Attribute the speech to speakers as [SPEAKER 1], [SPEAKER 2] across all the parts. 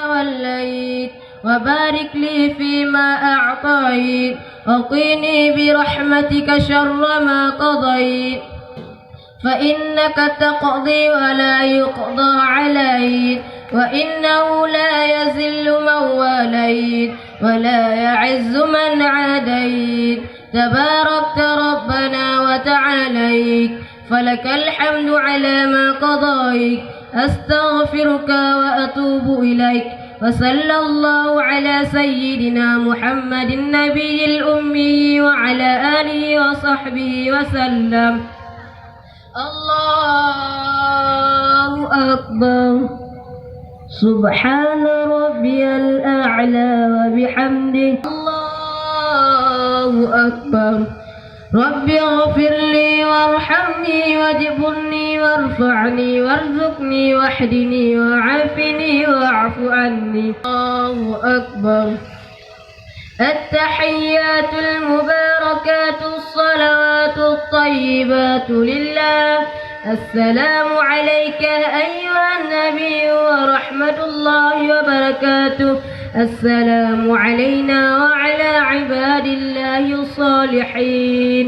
[SPEAKER 1] وليت وبارك لي فيما أعطيت وقني برحمتك شر ما قضيت فإنك تقضي ولا يقضى عليك وإنه لا يذل من واليت ولا يعز من عاديت تباركت ربنا وتعاليت فلك الحمد على ما قضيت أستغفرك وأتوب إليك وصلى الله على سيدنا محمد النبي الأمي وعلى آله وصحبه وسلم. الله أكبر. سبحان ربي الأعلى وبحمده. الله أكبر. رب اغفر لي وارحمني واجبرني وارفعني وارزقني واهدني وعافني واعف عني. الله أكبر. التحيات المباركات الصلوات الطيبات لله. السلام عليك أيها النبي ورحمة الله وبركاته. السلام علينا وعلى عباد الله الصالحين.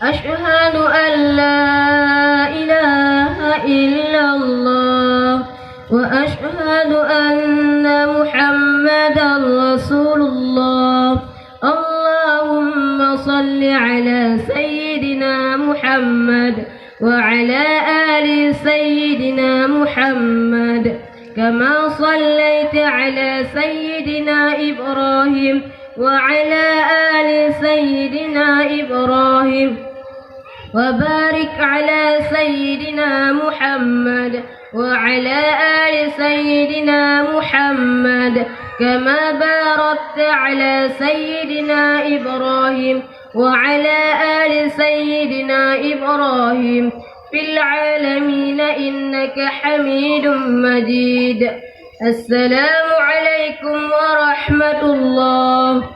[SPEAKER 1] أشهد أن لا إله إلا الله وأشهد أن محمدا رسول الله. اللهم صل على سيدنا محمد وعلى آل سيدنا محمد كما صليت على سيدنا إبراهيم وعلى آل سيدنا إبراهيم وبارك على سيدنا محمد وعلى آل سيدنا محمد كما باركت على سيدنا إبراهيم وعلى آل سيدنا إبراهيم في العالمين إنك حميد مجيد. السلام عليكم ورحمة الله.